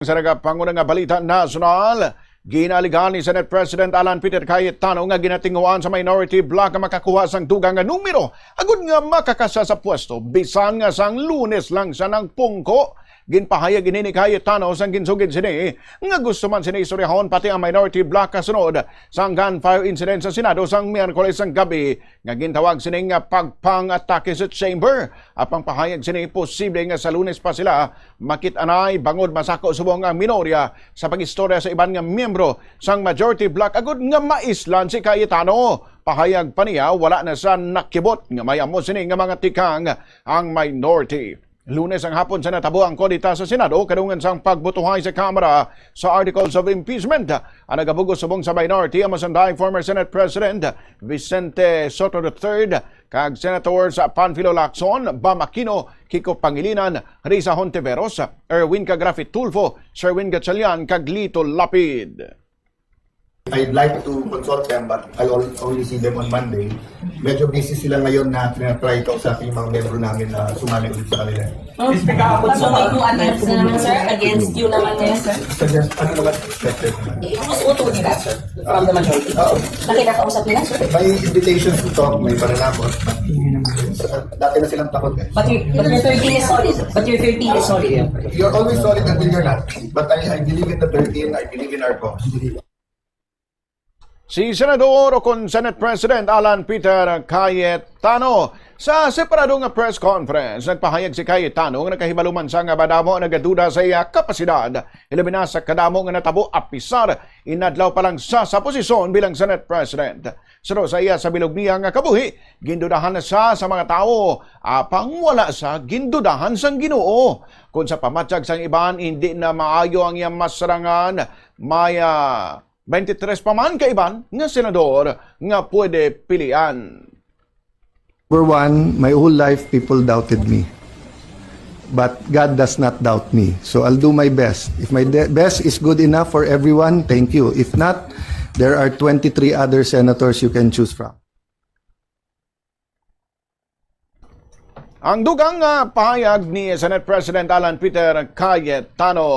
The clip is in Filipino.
Sa nagapanguna nga balita nasyonal, ginaligan ni Senate President Alan Peter Cayetano nga ginatinguan sa minority bloc nga makakuha sang dugang nga numero agud nga makakasa sa pwesto bisan nga sang Lunes lang siya ng pungko. Ginpahayag ini ni Cayetano sang ginsugid sini nga gusto man sini istoryahon pati ang minority bloc kasunod sang gunfire incident sa Senado sang Miyerkules sang gabi nga gintawag sini nga pagpang-atake sa chamber. Apang pahayag sini posible nga sa Lunes pa sila makit-anay bangod masako subong ang minorya sa pagistorya sa iban nga miyembro sang majority bloc agud nga maislan si Cayetano. Pahayag pa niya wala na sa nakibot nga mayamo sini nga mga tikang ang minority. Lunes ang hapon sa natabo ang kodita sa Senado kadungan sang pagbutuhay sa Kamara sa Articles of Impeachment. Ang nagabugos subong sa minority ang masanday former Senate President Vicente Soto III kag Senator sa Panfilo Lacson, Bam Aquino, Kiko Pangilinan, Risa Hontiveros, Erwin Cagrafit Tulfo, Sherwin Gatchalian kag Lito Lapid. I'd like to consult them but I'll only see them on Monday. Medyo busy sila ngayon na tinatry ito sa ating mga membro namin na sumali ulit sa kanila. So may two attempts na naman, sir, against you naman ngayon, sir? Suggest, ano naman expected naman? Who's utong nila, sir? From the majority? Nakita-kausap nila, sir? May invitations to talk, may pananapot. Dati na silang takot eh. But your 13 is solid. But your 13 is solid. You're always solid until you're not. But I believe in the 13, I believe in our cause. Si Senador o kon Senate President Alan Peter Cayetano sa separado nga press conference nagpahayag si Cayetano nga nakahibaluman sa nga badamo nagaduda sa iya kapasidad ilabi na sa kadamo nga natabo apisar inadlaw pa lang sa posisyon bilang Senate President. Suro sa iya sa bilog niya nga kabuhi gindudahan na siya sa mga tao apang wala sa gindudahan sang Ginoo. Kung sa pamatyag sang iban hindi na maayo ang iyang masarangan maya 23 pa man kaiban nga senador nga pwede pilian. Number one, my whole life people doubted me. But God does not doubt me. So I'll do my best. If my best is good enough for everyone, thank you. If not, there are 23 other senators you can choose from. Ang dugang pahayag ni Senate President Alan Peter Cayetano.